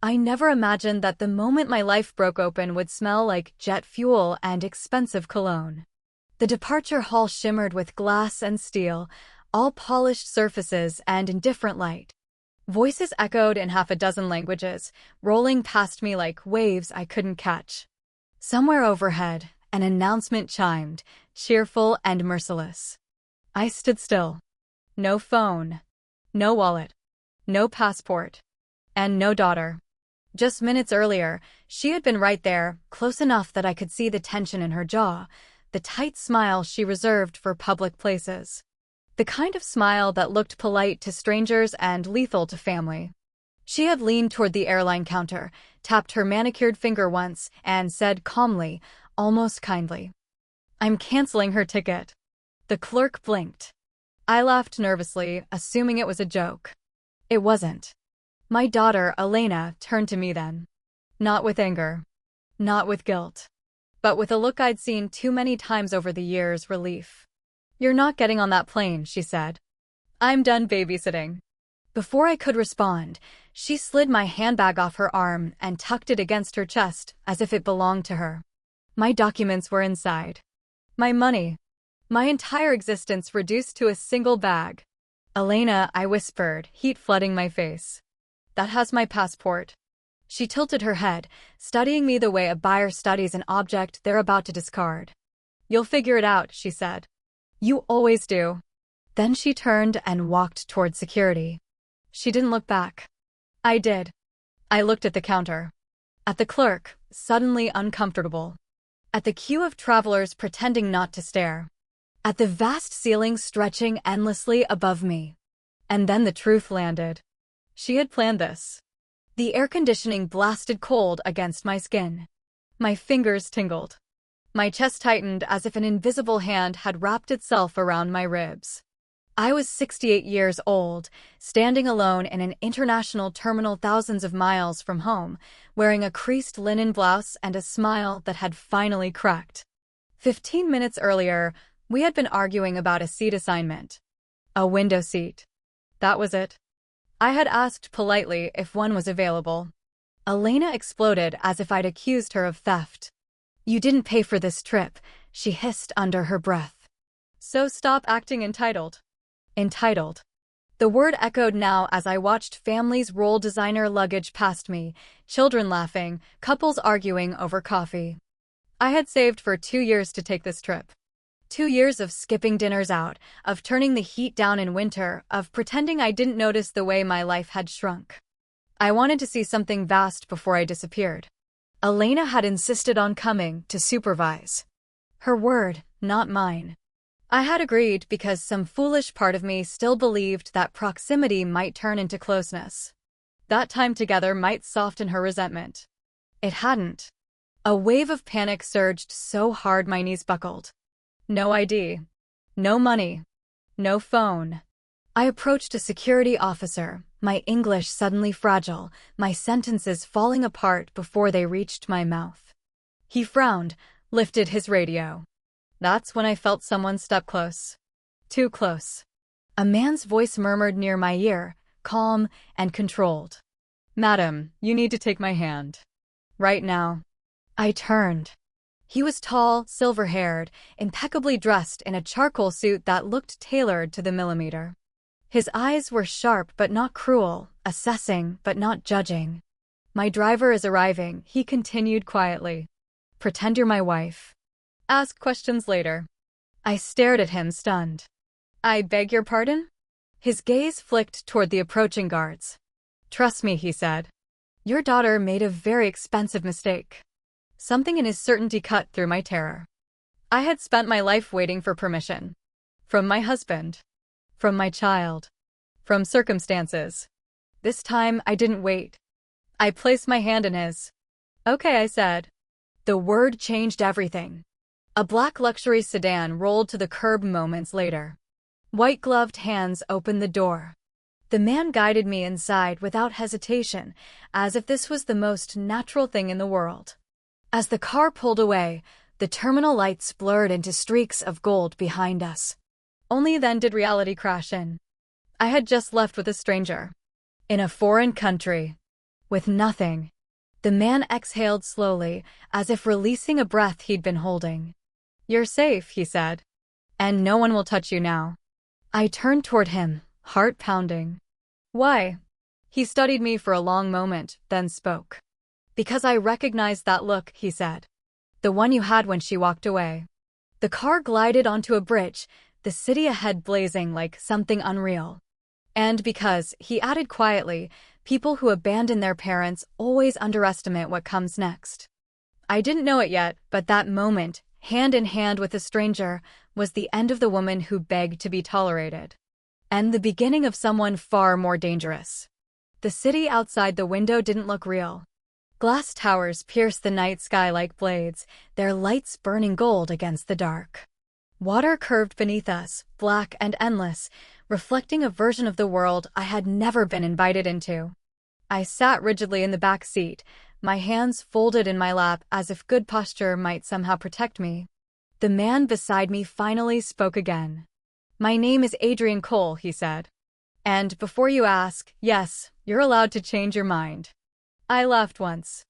I never imagined that the moment my life broke open would smell like jet fuel and expensive cologne. The departure hall shimmered with glass and steel, all polished surfaces and in different light. Voices echoed in half a dozen languages, rolling past me like waves I couldn't catch. Somewhere overhead, an announcement chimed, cheerful and merciless. I stood still. No phone, no wallet, no passport, and no daughter. Just minutes earlier, she had been right there, close enough that I could see the tension in her jaw, the tight smile she reserved for public places. The kind of smile that looked polite to strangers and lethal to family. She had leaned toward the airline counter, tapped her manicured finger once, and said calmly, almost kindly, "I'm canceling her ticket." The clerk blinked. I laughed nervously, assuming it was a joke. It wasn't. My daughter, Elena, turned to me then. Not with anger. Not with guilt. But with a look I'd seen too many times over the years, relief. "You're not getting on that plane," she said. "I'm done babysitting." Before I could respond, she slid my handbag off her arm and tucked it against her chest as if it belonged to her. My documents were inside. My money. My entire existence reduced to a single bag. "Elena," I whispered, heat flooding my face. "That has my passport." She tilted her head, studying me the way a buyer studies an object they're about to discard. "You'll figure it out," she said. "You always do." Then she turned and walked toward security. She didn't look back. I did. I looked at the counter. At the clerk, suddenly uncomfortable. At the queue of travelers pretending not to stare. At the vast ceiling stretching endlessly above me. And then the truth landed. She had planned this. The air conditioning blasted cold against my skin. My fingers tingled. My chest tightened as if an invisible hand had wrapped itself around my ribs. I was 68 years old, standing alone in an international terminal thousands of miles from home, wearing a creased linen blouse and a smile that had finally cracked. 15 minutes earlier, we had been arguing about a seat assignment. A window seat. That was it. I had asked politely if one was available. Elena exploded as if I'd accused her of theft. "You didn't pay for this trip," she hissed under her breath. "So stop acting entitled." Entitled. The word echoed now as I watched families roll designer luggage past me, children laughing, couples arguing over coffee. I had saved for 2 years to take this trip. 2 years of skipping dinners out, of turning the heat down in winter, of pretending I didn't notice the way my life had shrunk. I wanted to see something vast before I disappeared. Elena had insisted on coming to supervise. Her word, not mine. I had agreed because some foolish part of me still believed that proximity might turn into closeness. That time together might soften her resentment. It hadn't. A wave of panic surged so hard my knees buckled. No ID. No money. No phone. I approached a security officer, my English suddenly fragile, my sentences falling apart before they reached my mouth. He frowned, lifted his radio. That's when I felt someone step close. Too close. A man's voice murmured near my ear, calm and controlled. "Madam, you need to take my hand. Right now." I turned. He was tall, silver-haired, impeccably dressed in a charcoal suit that looked tailored to the millimeter. His eyes were sharp but not cruel, assessing but not judging. "My driver is arriving," he continued quietly. "Pretend you're my wife. Ask questions later." I stared at him, stunned. "I beg your pardon?" His gaze flicked toward the approaching guards. "Trust me," he said. "Your daughter made a very expensive mistake." Something in his certainty cut through my terror. I had spent my life waiting for permission. From my husband. From my child. From circumstances. This time, I didn't wait. I placed my hand in his. "Okay," I said. The word changed everything. A black luxury sedan rolled to the curb moments later. White-gloved hands opened the door. The man guided me inside without hesitation, as if this was the most natural thing in the world. As the car pulled away, the terminal lights blurred into streaks of gold behind us. Only then did reality crash in. I had just left with a stranger. In a foreign country. With nothing. The man exhaled slowly, as if releasing a breath he'd been holding. "You're safe," he said. "And no one will touch you now." I turned toward him, heart pounding. "Why?" He studied me for a long moment, then spoke. "Because I recognized that look," he said. "The one you had when she walked away." The car glided onto a bridge, the city ahead blazing like something unreal. "And because," he added quietly, "people who abandon their parents always underestimate what comes next." I didn't know it yet, but that moment, hand in hand with a stranger, was the end of the woman who begged to be tolerated. And the beginning of someone far more dangerous. The city outside the window didn't look real. Glass towers pierced the night sky like blades, their lights burning gold against the dark. Water curved beneath us, black and endless, reflecting a version of the world I had never been invited into. I sat rigidly in the back seat, my hands folded in my lap as if good posture might somehow protect me. The man beside me finally spoke again. "My name is Adrian Cole," he said. "And before you ask, yes, you're allowed to change your mind." I laughed once.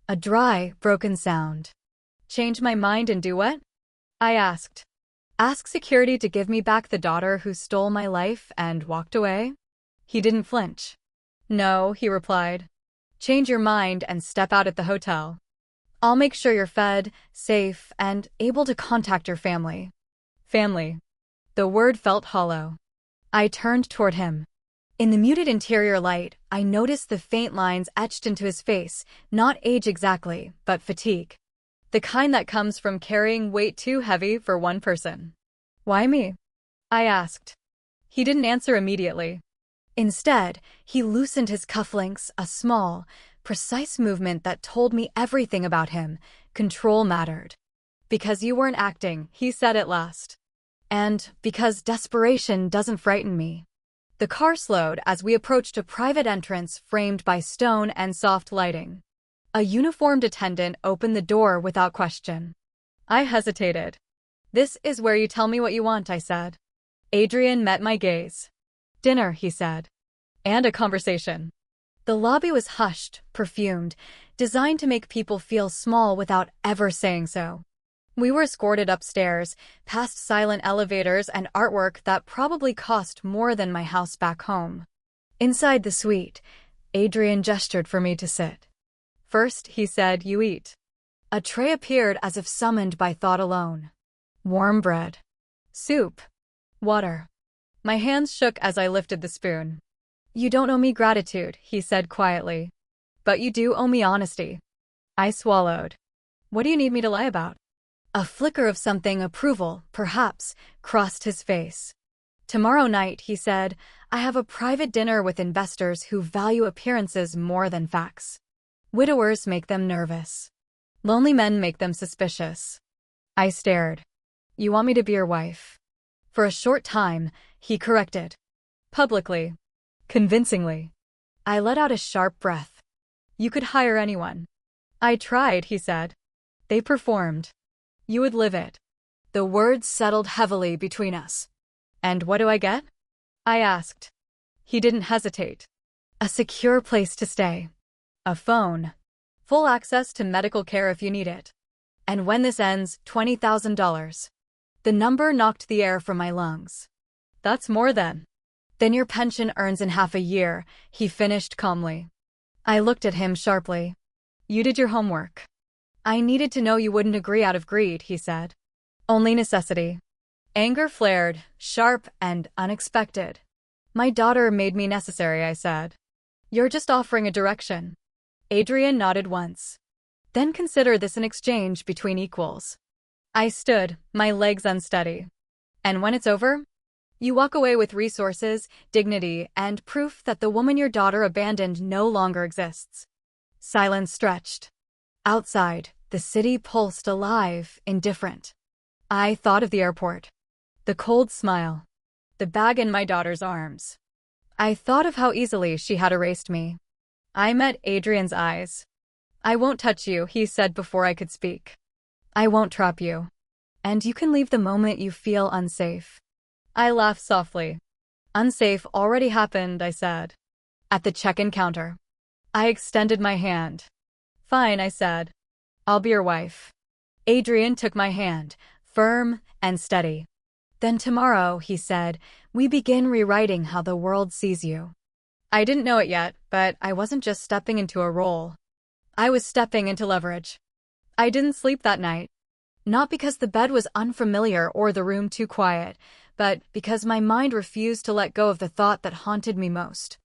A dry, broken sound. "Change my mind and do what?" I asked. "Ask security to give me back the daughter who stole my life and walked away?" He didn't flinch. "No," he replied. "Change your mind and step out at the hotel. I'll make sure you're fed, safe, and able to contact your family." Family. The word felt hollow. I turned toward him. In the muted interior light, I noticed the faint lines etched into his face, not age exactly, but fatigue. The kind that comes from carrying weight too heavy for one person. "Why me?" I asked. He didn't answer immediately. Instead, he loosened his cufflinks, a small, precise movement that told me everything about him. Control mattered. "Because you weren't acting," he said at last. "And because desperation doesn't frighten me." The car slowed as we approached a private entrance framed by stone and soft lighting. A uniformed attendant opened the door without question. I hesitated. "This is where you tell me what you want," I said. Adrian met my gaze. "Dinner," he said. "And a conversation." The lobby was hushed, perfumed, designed to make people feel small without ever saying so. We were escorted upstairs, past silent elevators and artwork that probably cost more than my house back home. Inside the suite, Adrian gestured for me to sit. "First," he said, "you eat." A tray appeared as if summoned by thought alone. Warm bread. Soup. Water. My hands shook as I lifted the spoon. "You don't owe me gratitude," he said quietly. "But you do owe me honesty." I swallowed. "What do you need me to lie about?" A flicker of something, approval, perhaps, crossed his face. "Tomorrow night," he said, "I have a private dinner with investors who value appearances more than facts. Widowers make them nervous. Lonely men make them suspicious." I stared. "You want me to be your wife?" For a short time, he corrected. Publicly. Convincingly. I let out a sharp breath. "You could hire anyone." "I tried," he said. "They performed. You would live it." The words settled heavily between us. "And what do I get?" I asked. He didn't hesitate. "A secure place to stay. A phone. Full access to medical care if you need it. And when this ends, $20,000. The number knocked the air from my lungs. "That's more than." "Then your pension earns in half a year," he finished calmly. I looked at him sharply. "You did your homework." "I needed to know you wouldn't agree out of greed," he said. "Only necessity." Anger flared, sharp and unexpected. "My daughter made me necessary," I said. "You're just offering a direction." Adrian nodded once. "Then consider this an exchange between equals." I stood, my legs unsteady. "And when it's over? You walk away with resources, dignity, and proof that the woman your daughter abandoned no longer exists." Silence stretched. Outside, the city pulsed alive, indifferent. I thought of the airport. The cold smile. The bag in my daughter's arms. I thought of how easily she had erased me. I met Adrian's eyes. "I won't touch you," he said before I could speak. "I won't trap you. And you can leave the moment you feel unsafe." I laughed softly. "Unsafe already happened," I said. "At the check-in counter." I extended my hand. Fine, I said. I'll be your wife. Adrian took my hand, firm and steady. Then tomorrow, he said, we begin rewriting how the world sees you. I didn't know it yet, but I wasn't just stepping into a role. I was stepping into leverage. I didn't sleep that night. Not because the bed was unfamiliar or the room too quiet, but because my mind refused to let go of the thought that haunted me most.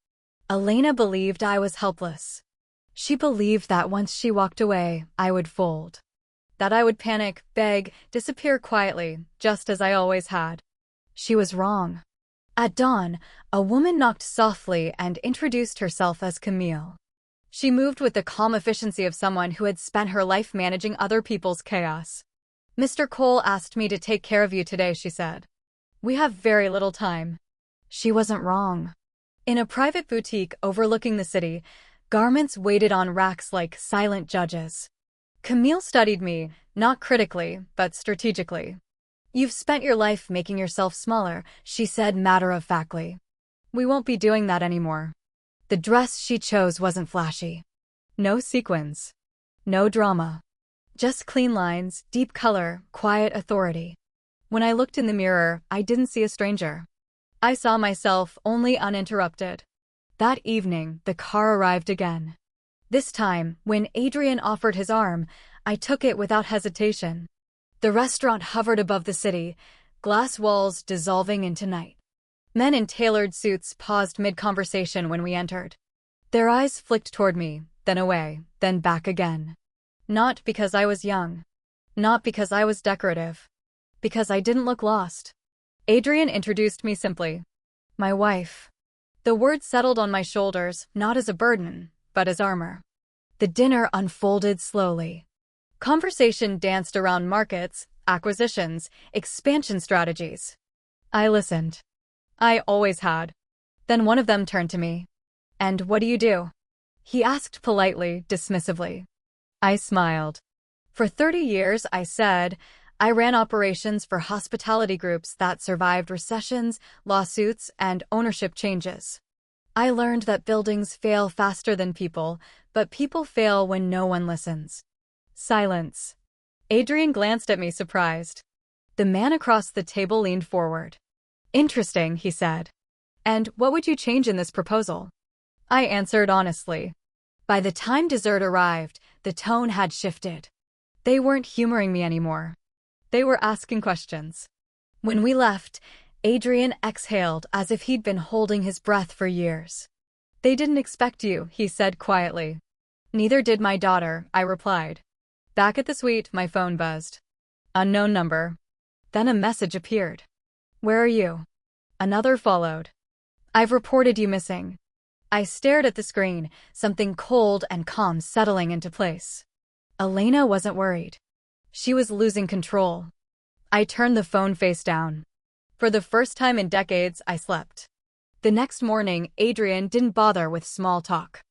Elena believed I was helpless. She believed that once she walked away, I would fold. That I would panic, beg, disappear quietly, just as I always had. She was wrong. At dawn, a woman knocked softly and introduced herself as Camille. She moved with the calm efficiency of someone who had spent her life managing other people's chaos. Mr. Cole asked me to take care of you today, she said. We have very little time. She wasn't wrong. In a private boutique overlooking the city, garments waited on racks like silent judges. Camille studied me, not critically, but strategically. You've spent your life making yourself smaller, she said matter-of-factly. We won't be doing that anymore. The dress she chose wasn't flashy. No sequins. No drama. Just clean lines, deep color, quiet authority. When I looked in the mirror, I didn't see a stranger. I saw myself, only uninterrupted. That evening, the car arrived again. This time, when Adrian offered his arm, I took it without hesitation. The restaurant hovered above the city, glass walls dissolving into night. Men in tailored suits paused mid-conversation when we entered. Their eyes flicked toward me, then away, then back again. Not because I was young. Not because I was decorative. Because I didn't look lost. Adrian introduced me simply. My wife. The word settled on my shoulders, not as a burden, but as armor. The dinner unfolded slowly. Conversation danced around markets, acquisitions, expansion strategies. I listened. I always had. Then one of them turned to me. And what do you do? He asked politely, dismissively. I smiled. For 30 years, I said, I ran operations for hospitality groups that survived recessions, lawsuits, and ownership changes. I learned that buildings fail faster than people, but people fail when no one listens. Silence. Adrian glanced at me surprised. The man across the table leaned forward. Interesting, he said. And what would you change in this proposal? I answered honestly. By the time dessert arrived, the tone had shifted. They weren't humoring me anymore. They were asking questions. When we left, Adrian exhaled as if he'd been holding his breath for years. They didn't expect you, he said quietly. Neither did my daughter, I replied. Back at the suite, my phone buzzed. Unknown number. Then a message appeared. Where are you? Another followed. I've reported you missing. I stared at the screen, something cold and calm settling into place. Elena wasn't worried. She was losing control. I turned the phone face down. For the first time in decades, I slept. The next morning, Adrian didn't bother with small talk.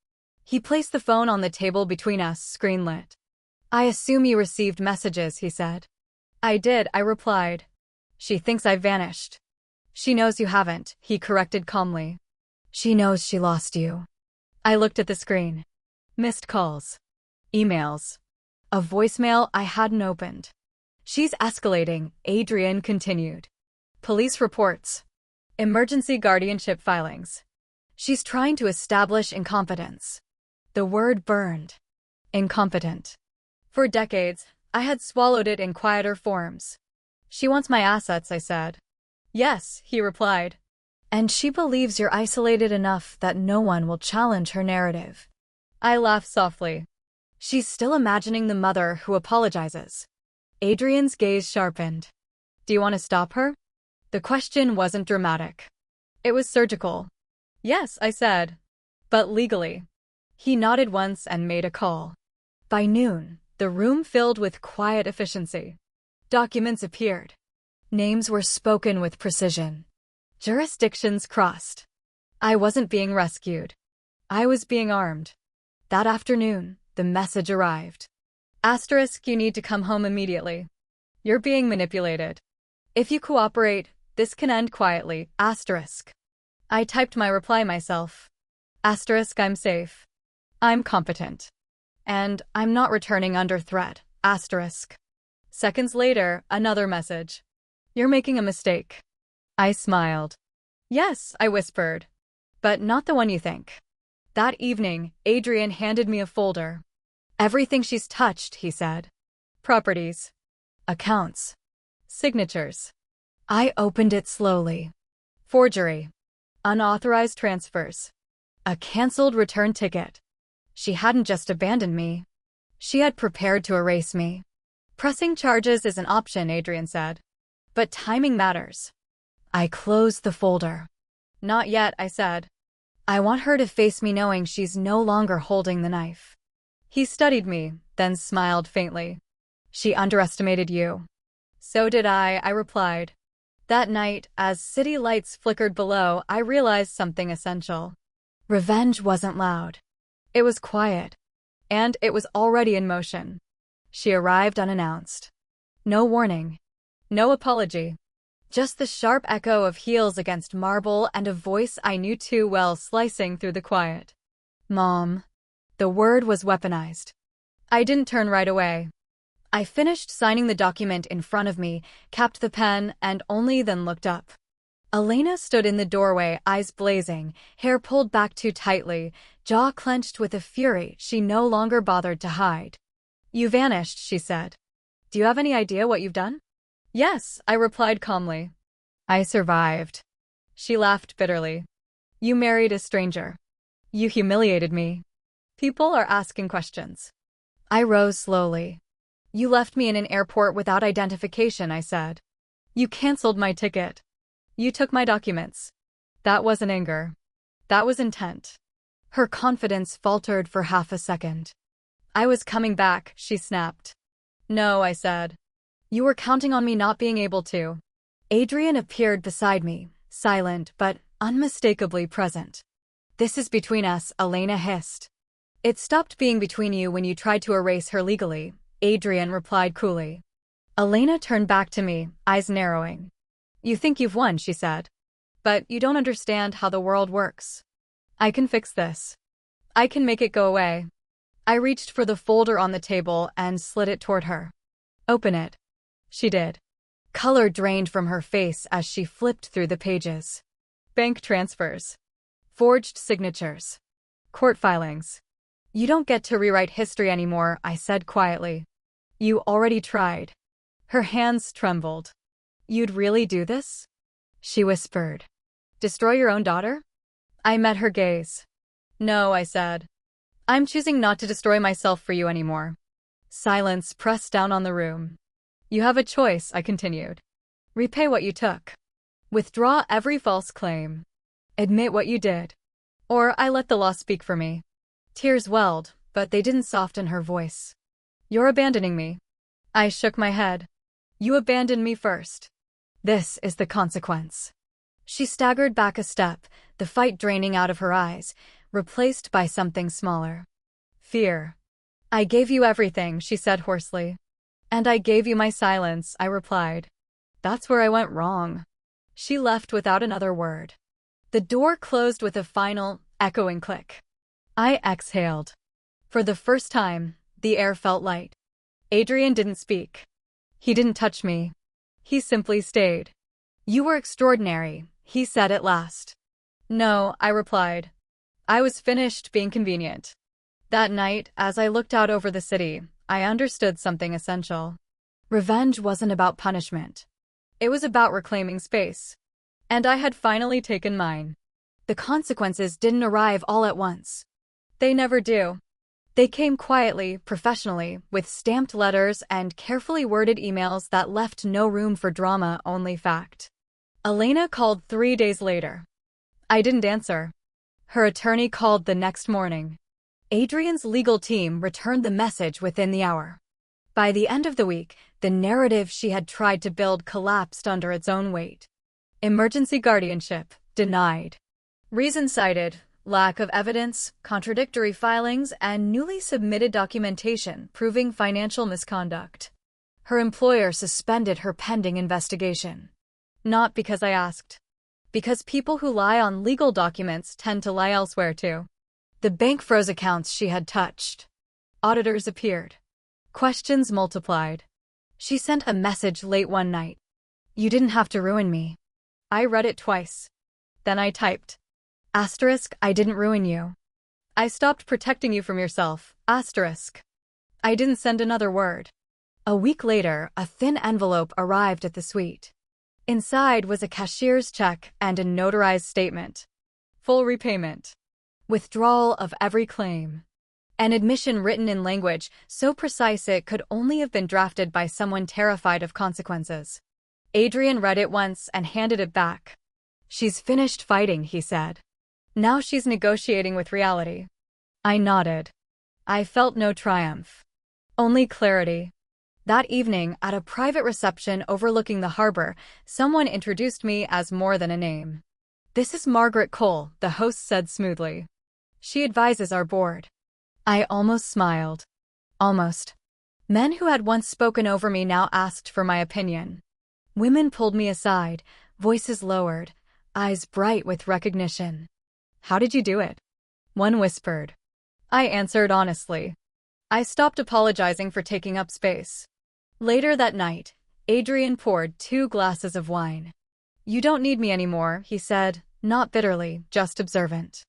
He placed the phone on the table between us, screen lit. I assume you received messages, he said. I did, I replied. She thinks I've vanished. She knows you haven't, he corrected calmly. She knows she lost you. I looked at the screen. Missed calls. Emails. A voicemail I hadn't opened. She's escalating, Adrian continued. Police reports. Emergency guardianship filings. She's trying to establish incompetence. The word burned. Incompetent. For decades, I had swallowed it in quieter forms. She wants my assets, I said. Yes, he replied. And she believes you're isolated enough that no one will challenge her narrative. I laughed softly. She's still imagining the mother who apologizes. Adrian's gaze sharpened. Do you want to stop her? The question wasn't dramatic. It was surgical. Yes, I said. But legally. He nodded once and made a call. By noon, the room filled with quiet efficiency. Documents appeared. Names were spoken with precision. Jurisdictions crossed. I wasn't being rescued. I was being armed. That afternoon, the message arrived. Asterisk, you need to come home immediately. You're being manipulated. If you cooperate, this can end quietly. Asterisk. I typed my reply myself. Asterisk, I'm safe. I'm competent. And I'm not returning under threat. Asterisk. Seconds later, another message. You're making a mistake. I smiled. Yes, I whispered. But not the one you think. That evening, Adrian handed me a folder. Everything she's touched, he said. Properties. Accounts. Signatures. I opened it slowly. Forgery. Unauthorized transfers. A canceled return ticket. She hadn't just abandoned me. She had prepared to erase me. Pressing charges is an option, Adrian said. But timing matters. I closed the folder. Not yet, I said. I want her to face me knowing she's no longer holding the knife. He studied me, then smiled faintly. She underestimated you. So did I replied. That night, as city lights flickered below, I realized something essential. Revenge wasn't loud. It was quiet. And it was already in motion. She arrived unannounced. No warning. No apology. Just the sharp echo of heels against marble and a voice I knew too well slicing through the quiet. Mom. The word was weaponized. I didn't turn right away. I finished signing the document in front of me, capped the pen, and only then looked up. Elena stood in the doorway, eyes blazing, hair pulled back too tightly, jaw clenched with a fury she no longer bothered to hide. You vanished, she said. Do you have any idea what you've done? Yes, I replied calmly. I survived. She laughed bitterly. You married a stranger. You humiliated me. People are asking questions. I rose slowly. You left me in an airport without identification, I said. You canceled my ticket. You took my documents. That wasn't anger. That was intent. Her confidence faltered for half a second. I was coming back, she snapped. No, I said. You were counting on me not being able to. Adrian appeared beside me, silent but unmistakably present. This is between us, Elena hissed. It stopped being between you when you tried to erase her legally, Adrian replied coolly. Elena turned back to me, eyes narrowing. You think you've won, she said. But you don't understand how the world works. I can fix this. I can make it go away. I reached for the folder on the table and slid it toward her. Open it. She did. Color drained from her face as she flipped through the pages. Bank transfers. Forged signatures. Court filings. You don't get to rewrite history anymore, I said quietly. You already tried. Her hands trembled. You'd really do this? She whispered. Destroy your own daughter? I met her gaze. No, I said. I'm choosing not to destroy myself for you anymore. Silence pressed down on the room. You have a choice, I continued. Repay what you took. Withdraw every false claim. Admit what you did. Or I let the law speak for me. Tears welled, but they didn't soften her voice. You're abandoning me. I shook my head. You abandoned me first. This is the consequence. She staggered back a step, the fight draining out of her eyes, replaced by something smaller. Fear. I gave you everything, she said hoarsely. And I gave you my silence, I replied. That's where I went wrong. She left without another word. The door closed with a final, echoing click. I exhaled. For the first time, the air felt light. Adrian didn't speak. He didn't touch me. He simply stayed. You were extraordinary, he said at last. No, I replied. I was finished being convenient. That night, as I looked out over the city, I understood something essential. Revenge wasn't about punishment. It was about reclaiming space. And I had finally taken mine. The consequences didn't arrive all at once. They never do. They came quietly, professionally, with stamped letters and carefully worded emails that left no room for drama, only fact. Elena called 3 days later. I didn't answer. Her attorney called the next morning. Adrian's legal team returned the message within the hour. By the end of the week, the narrative she had tried to build collapsed under its own weight. Emergency guardianship, denied. Reason cited, lack of evidence, contradictory filings, and newly submitted documentation proving financial misconduct. Her employer suspended her pending investigation. Not because I asked. Because people who lie on legal documents tend to lie elsewhere too. The bank froze accounts she had touched. Auditors appeared. Questions multiplied. She sent a message late one night. "You didn't have to ruin me." I read it twice. Then I typed, "I didn't ruin you. I stopped protecting you from yourself, asterisk." I didn't send another word. A week later, a thin envelope arrived at the suite. Inside was a cashier's check and a notarized statement. Full repayment. Withdrawal of every claim. An admission written in language so precise it could only have been drafted by someone terrified of consequences. Adrian read it once and handed it back. "She's finished fighting," he said. "Now she's negotiating with reality." I nodded. I felt no triumph. Only clarity. That evening, at a private reception overlooking the harbor, someone introduced me as more than a name. "This is Margaret Cole," the host said smoothly. "She advises our board." I almost smiled. Almost. Men who had once spoken over me now asked for my opinion. Women pulled me aside, voices lowered, eyes bright with recognition. "How did you do it?" One whispered. I answered honestly. I stopped apologizing for taking up space. Later that night, Adrian poured 2 glasses of wine. "You don't need me anymore," he said, not bitterly, just observant.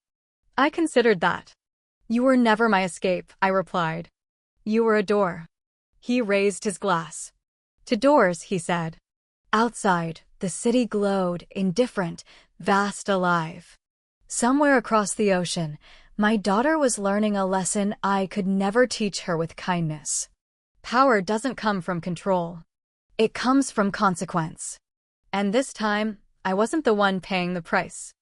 I considered that. "You were never my escape," I replied. "You were a door." He raised his glass. "To doors," he said. Outside, the city glowed, indifferent, vast, alive. Somewhere across the ocean, my daughter was learning a lesson I could never teach her with kindness. Power doesn't come from control. It comes from consequence. And this time, I wasn't the one paying the price.